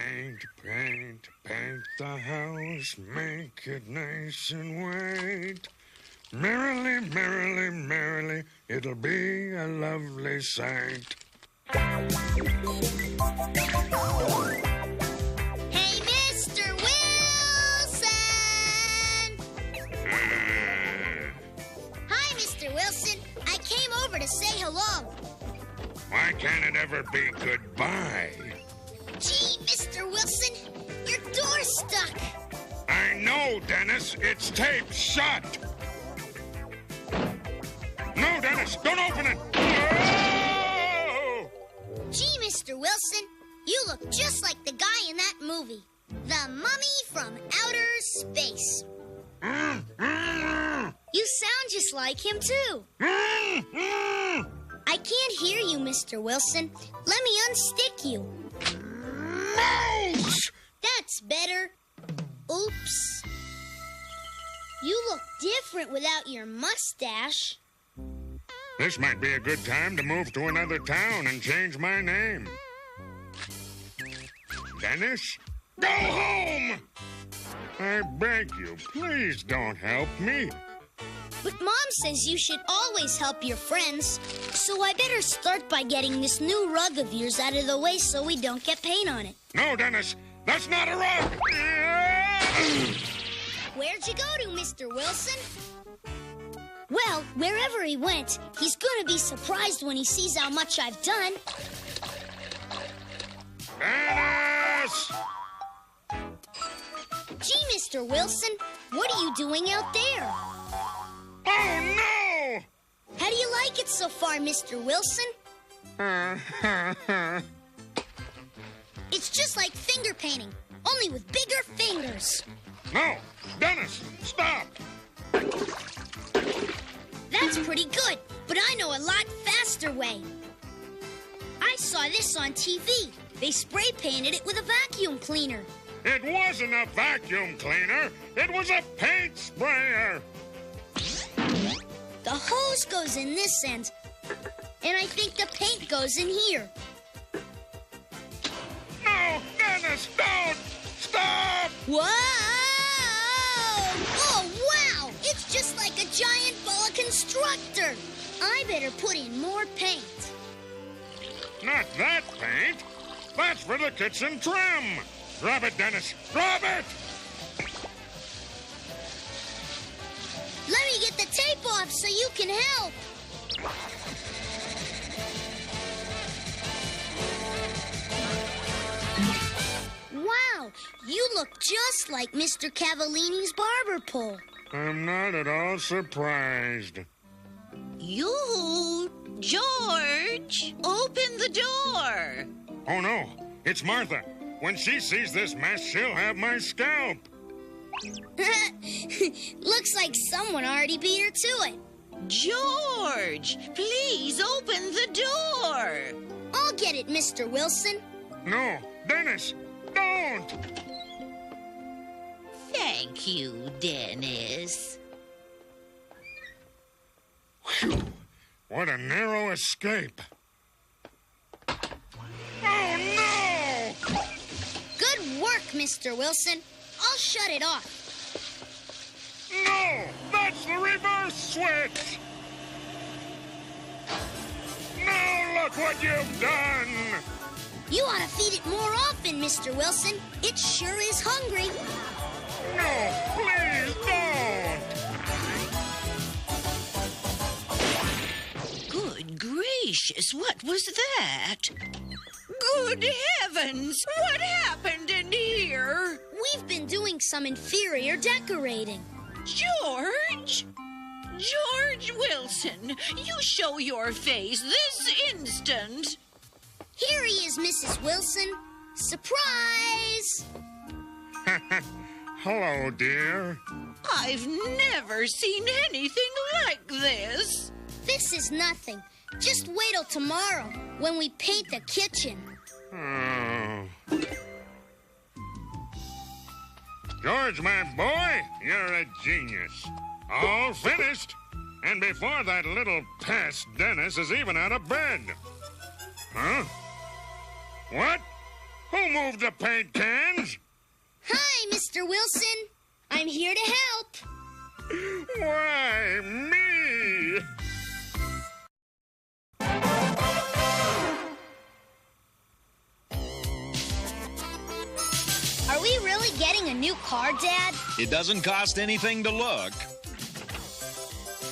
Paint, paint, paint the house, make it nice and white. Merrily, merrily, merrily, it'll be a lovely sight. Hey, Mr. Wilson! Hi, Mr. Wilson. I came over to say hello. Why can't it ever be goodbye? Gee, Mr. Wilson, your door's stuck. I know, Dennis. It's taped shut. No, Dennis, don't open it. Oh! Gee, Mr. Wilson, you look just like the guy in that movie, The Mummy from Outer Space. You sound just like him, too. I can't hear you, Mr. Wilson. Let me unstick you. Mouse! That's better. Oops. You look different without your mustache. This might be a good time to move to another town and change my name. Dennis, go home! I beg you, please don't help me. But Mom says you should always help your friends, so I better start by getting this new rug of yours out of the way so we don't get paint on it. No, Dennis, that's not a rug! Where'd you go to, Mr. Wilson? Well, wherever he went, he's gonna be surprised when he sees how much I've done. Menace! Gee, Mr. Wilson, what are you doing out there? Oh, no! How do you like it so far, Mr. Wilson? It's just like finger painting, only with bigger fingers. No! Dennis, stop! That's pretty good, but I know a lot faster way. I saw this on TV. They spray painted it with a vacuum cleaner. It wasn't a vacuum cleaner. It was a paint sprayer. The hose goes in this end, and I think the paint goes in here. No, Dennis, don't! Stop! Whoa! Oh, wow! It's just like a giant boa constructor. I better put in more paint. Not that paint. That's for the kitchen trim. Grab it, Dennis. Grab it! Let me get the tape off so you can help. Wow, you look just like Mr. Cavallini's barber pole. I'm not at all surprised. You, George, open the door. Oh, no. It's Martha. When she sees this mess, she'll have my scalp. Looks like someone already beat her to it. George, please open the door. I'll get it, Mr. Wilson. No, Dennis, don't! Thank you, Dennis. Whew, what a narrow escape. Oh, no! Good work, Mr. Wilson. I'll shut it off. No! That's the reverse switch! Now look what you've done! You ought to feed it more often, Mr. Wilson. It sure is hungry. No, please don't! Good gracious, what was that? Good heavens, what happened in here? We've been doing some inferior decorating. George? George Wilson, you show your face this instant. Here he is, Mrs. Wilson. Surprise! Hello, dear. I've never seen anything like this. This is nothing. Just wait till tomorrow when we paint the kitchen. Oh. George, my boy, you're a genius. All finished. And before that little pest, Dennis is even out of bed. Huh? What? Who moved the paint cans? Hi, Mr. Wilson. I'm here to help. Why, me? Are we really getting a new car, Dad? It doesn't cost anything to look.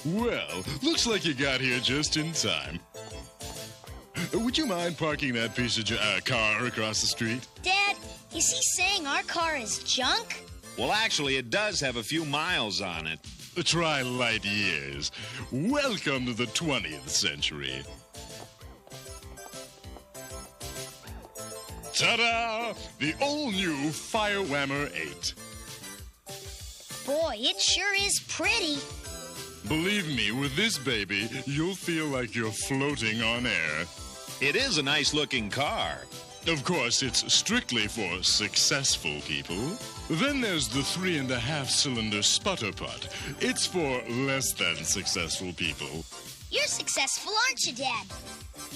Well, looks like you got here just in time. Would you mind parking that piece of car across the street? Dad, is he saying our car is junk? Well, actually, it does have a few miles on it. Try light years. Welcome to the 20th century. Ta-da! The all-new Fire Whammer 8. Boy, it sure is pretty. Believe me, with this baby, you'll feel like you're floating on air. It is a nice-looking car. Of course, it's strictly for successful people. Then there's the 3.5-cylinder sputter putt. It's for less than successful people. You're successful, aren't you, Dad?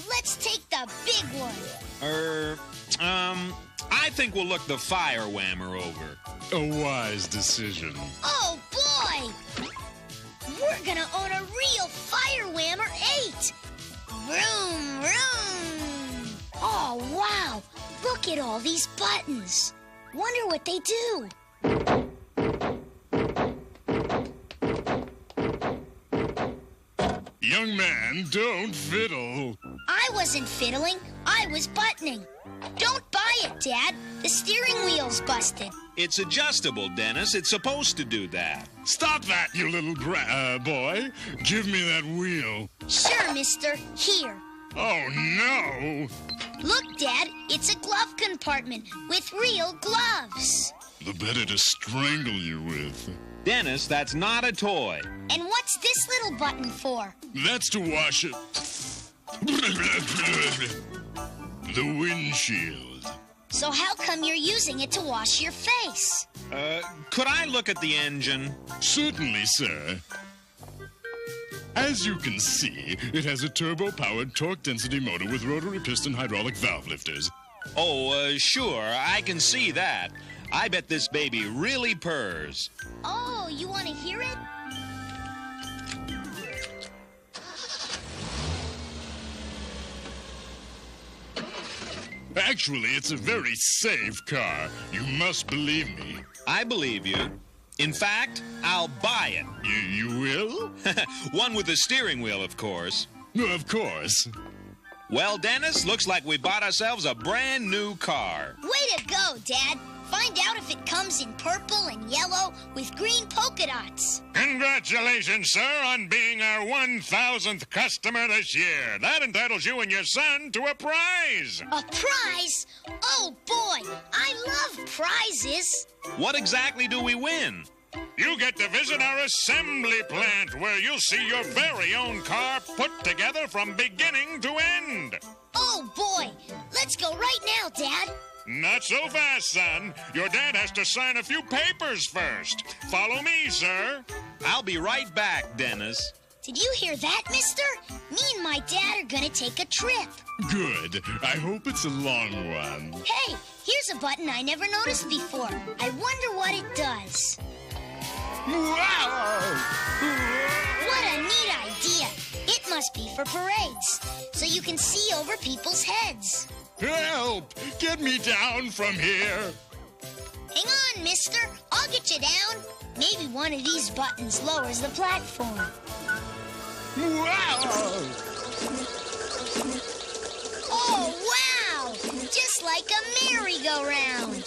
Let's take the big one. I think we'll look the Fire Whammer over. A wise decision. Oh, boy! We're gonna own a real Fire Whammer 8! Vroom, vroom! Oh, wow! Look at all these buttons. Wonder what they do. Young man, don't fiddle. I wasn't fiddling. I was buttoning. Don't buy it, Dad. The steering wheel's busted. It's adjustable, Dennis. It's supposed to do that. Stop that, you little boy. Give me that wheel. Sure, mister. Here. Oh, no. Look, Dad. It's a glove compartment with real gloves. The better to strangle you with. Dennis, that's not a toy. And what's this little button for? That's to wash it. The windshield. So how come you're using it to wash your face? Could I look at the engine? Certainly, sir. As you can see, it has a turbo-powered torque-density motor with rotary piston hydraulic valve lifters. Oh, sure, I can see that. I bet this baby really purrs. Oh, you want to hear it? Actually, it's a very safe car. You must believe me. I believe you. In fact, I'll buy it. You will? One with a steering wheel, of course. Of course. Well, Dennis, looks like we bought ourselves a brand new car. Way to go, Dad. Find out if it comes in purple and yellow with green polka dots. Congratulations, sir, on being our 1,000th customer this year. That entitles you and your son to a prize. A prize? Oh, boy, I love prizes. What exactly do we win? You get to visit our assembly plant where you'll see your very own car put together from beginning to end. Oh, boy, let's go right now, Dad. Not so fast, son. Your dad has to sign a few papers first. Follow me, sir. I'll be right back, Dennis. Did you hear that, mister? Me and my dad are gonna take a trip. Good. I hope it's a long one. Hey, here's a button I never noticed before. I wonder what it does. Wow! What a neat idea. It must be for parades, so you can see over people's heads. Help! Get me down from here. Hang on, mister. I'll get you down. Maybe one of these buttons lowers the platform. Wow! Oh, wow! Just like a merry-go-round.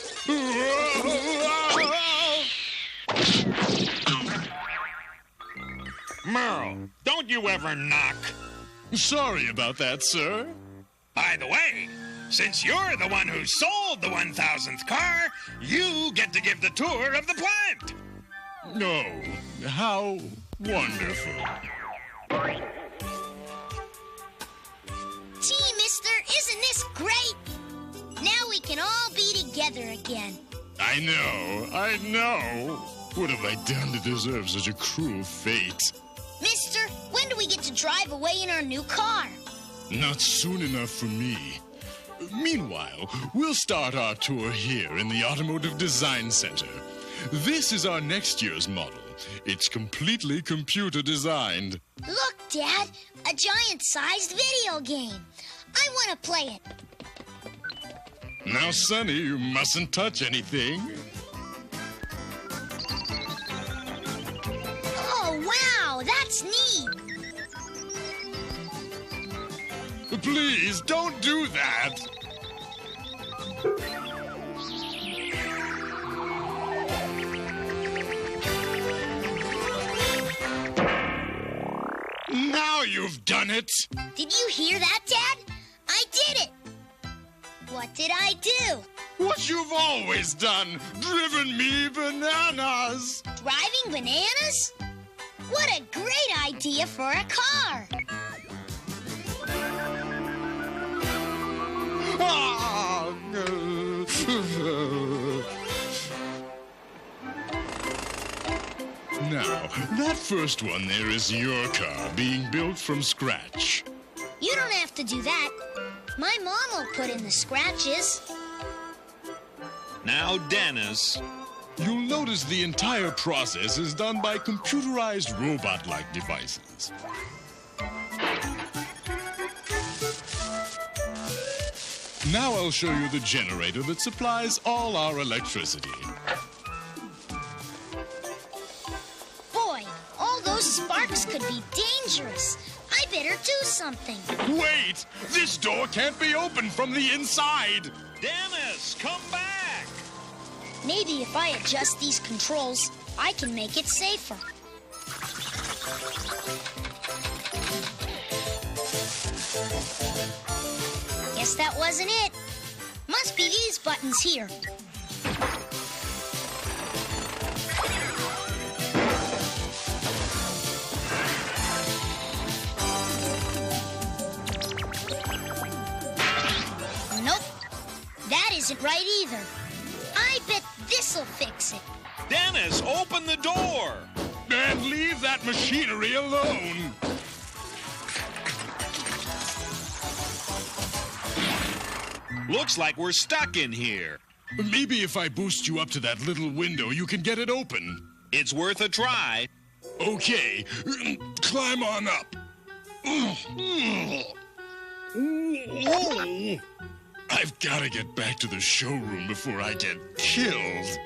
Merle, don't you ever knock. Sorry about that, sir. By the way, since you're the one who sold the 1,000th car, you get to give the tour of the plant. No. How wonderful. Gee, mister, isn't this great? Now we can all be together again. I know. What have I done to deserve such a cruel fate? Mister, when do we get to drive away in our new car? Not soon enough for me. Meanwhile, we'll start our tour here in the Automotive Design Center. This is our next year's model. It's completely computer designed. Look, Dad, a giant-sized video game. I want to play it. Now, Sonny, you mustn't touch anything. Oh, wow, that's neat. Please, don't do that. Now you've done it. Did you hear that, Dad? I did it. What did I do? What you've always done, driven me bananas. Driving bananas? What a great idea for a car. Ah, Now, that first one there is your car being built from scratch. You don't have to do that. My mom will put in the scratches. Now, Dennis. You'll notice the entire process is done by computerized robot-like devices. Now I'll show you the generator that supplies all our electricity. Boy, all those sparks could be dangerous. I better do something. Wait! This door can't be opened from the inside! Dennis, come back! Maybe if I adjust these controls, I can make it safer. Guess that wasn't it. Must be these buttons here. Nope. That isn't right either. I bet this'll fix it. Dennis, open the door! And leave that machinery alone! Looks like we're stuck in here. Maybe if I boost you up to that little window, you can get it open. It's worth a try. Okay, climb on up. I've got to get back to the showroom before I get killed.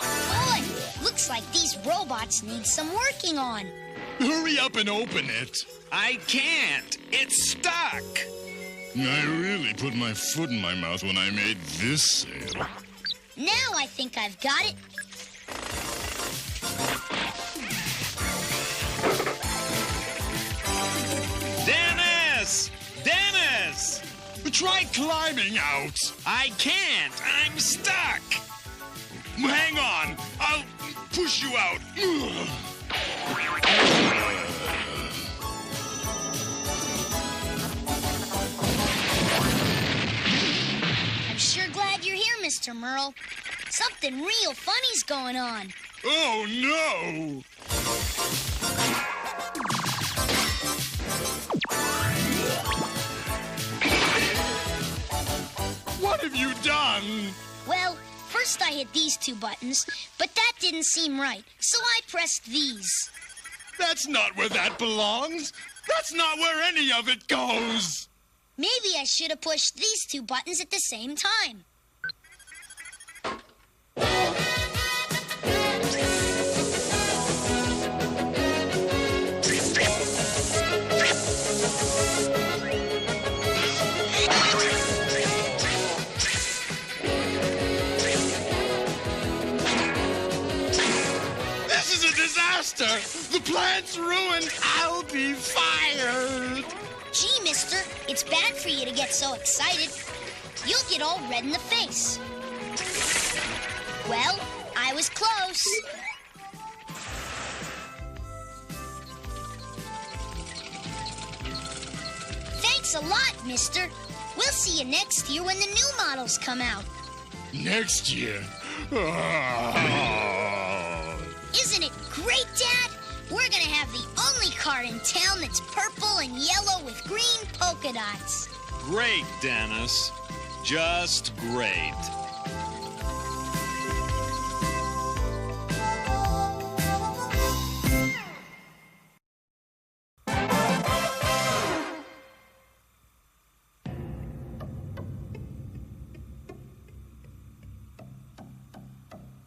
Boy, looks like these robots need some working on. Hurry up and open it. I can't. It's stuck. I really put my foot in my mouth when I made this sale. Now I think I've got it. Dennis! Dennis! Try climbing out. I can't. I'm stuck. Hang on. I'll push you out. I'm sure glad you're here, Mr. Merle. Something real funny's going on. Oh, no! What have you done? Well, first I hit these two buttons, but that didn't seem right, so I pressed these. That's not where that belongs. That's not where any of it goes. Maybe I should have pushed these two buttons at the same time. This is a disaster. The plant's ruined. I'll be fired. Gee, mister, it's bad for you to get so excited. You'll get all red in the face. Well, I was close. Thanks a lot, mister. We'll see you next year when the new models come out. Next year. Oh. Isn't it great, Dad? We're gonna have the only car car in town that's purple and yellow with green polka dots. Great, Dennis. Just great.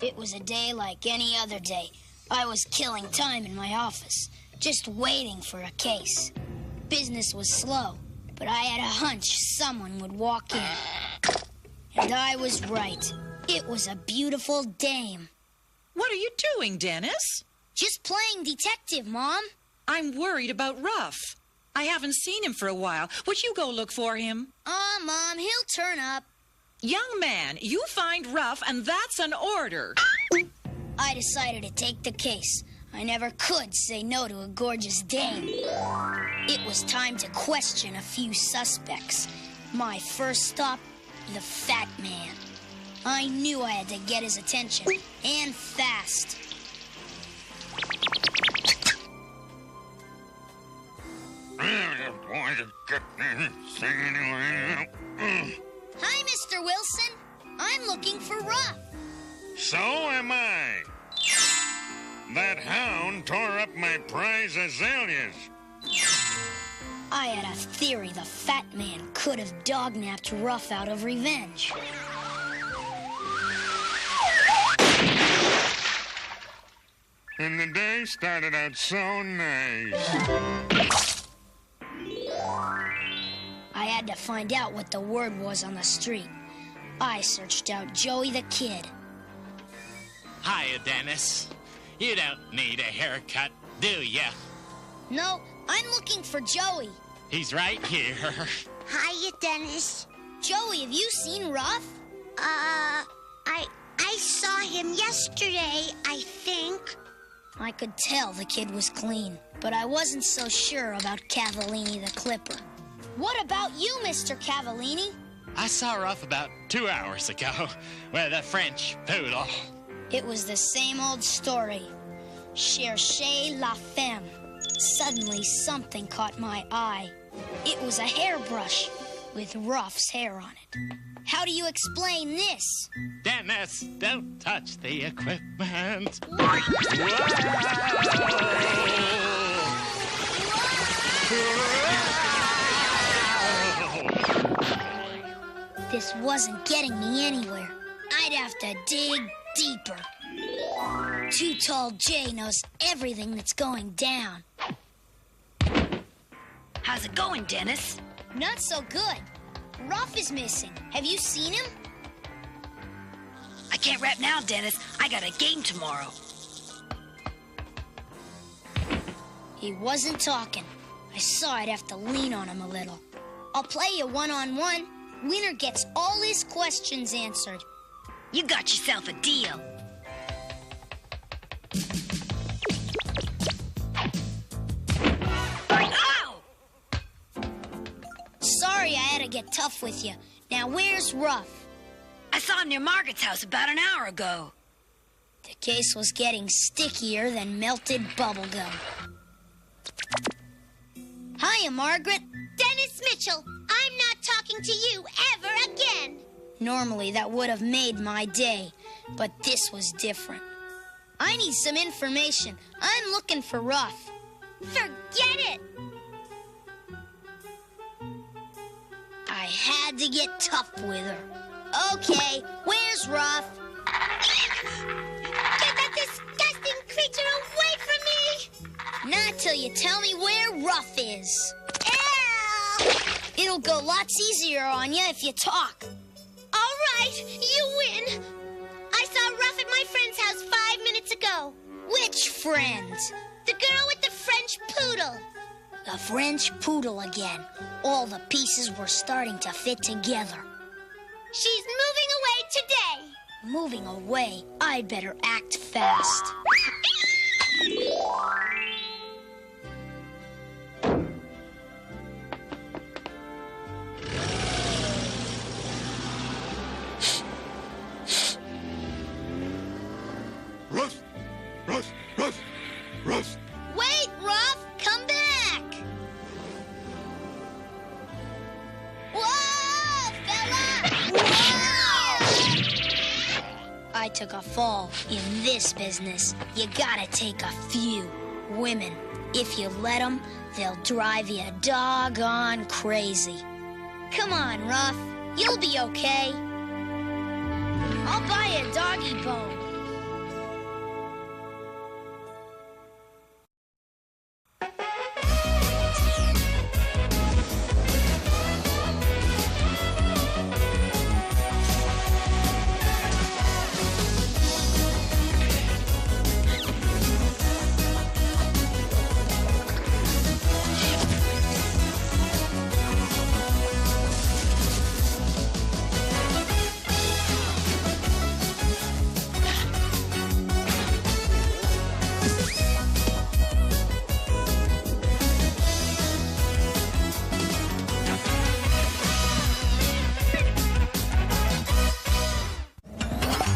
It was a day like any other day. I was killing time in my office, just waiting for a case. Business was slow, but I had a hunch someone would walk in. And I was right. It was a beautiful dame. What are you doing, Dennis? Just playing detective, Mom. I'm worried about Ruff. I haven't seen him for a while. Would you go look for him? Mom, he'll turn up. Young man, you find Ruff, and that's an order. I decided to take the case. I never could say no to a gorgeous dame. It was time to question a few suspects. My first stop, the fat man. I knew I had to get his attention, and fast. Hi, Mr. Wilson. I'm looking for Ruff. So am I. That hound tore up my prize azaleas. I had a theory the fat man could have dog-napped Ruff out of revenge. And the day started out so nice. I had to find out what the word was on the street. I searched out Joey the Kid. Hiya, Dennis. You don't need a haircut, do ya? No, I'm looking for Joey. He's right here. Hiya, Dennis. Joey, have you seen Ruff? I saw him yesterday, I think. I could tell the kid was clean, but I wasn't so sure about Cavallini the Clipper. What about you, Mr. Cavallini? I saw Ruff about 2 hours ago with a French poodle. It was the same old story. Cherchez la femme. Suddenly, something caught my eye. It was a hairbrush with Ruff's hair on it. How do you explain this? Dennis, don't touch the equipment. This wasn't getting me anywhere. I'd have to dig deeper. Too Tall Jay knows everything that's going down. How's it going, Dennis? Not so good. Ruff is missing. Have you seen him? I can't rap now, Dennis. I got a game tomorrow. He wasn't talking. I saw I'd have to lean on him a little. I'll play you one-on-one. Winner gets all his questions answered. You got yourself a deal. Ow! Sorry I had to get tough with you. Now where's Ruff? I saw him near Margaret's house about an hour ago. The case was getting stickier than melted bubblegum. Hiya, Margaret. Dennis Mitchell, I'm not talking to you ever again. Normally, that would have made my day, but this was different. I need some information. I'm looking for Ruff. Forget it. I had to get tough with her. Okay, where's Ruff? Get that disgusting creature away from me. Not till you tell me where Ruff is. Ew. It'll go lots easier on you if you talk. All right, you win. I saw Ruff at my friend's house 5 minutes ago. Which friend? The girl with the French poodle. The French poodle again. All the pieces were starting to fit together. She's moving away today. Moving away, I'd better act fast. Ruff! Ruff! Ruff! Ruff! Wait, Ruff! Come back! took a fall in this business. You gotta take a few. Women, if you let them, they'll drive you doggone crazy. Come on, Ruff. You'll be okay. I'll buy a doggy bone.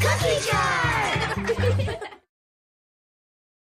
Cookie jar!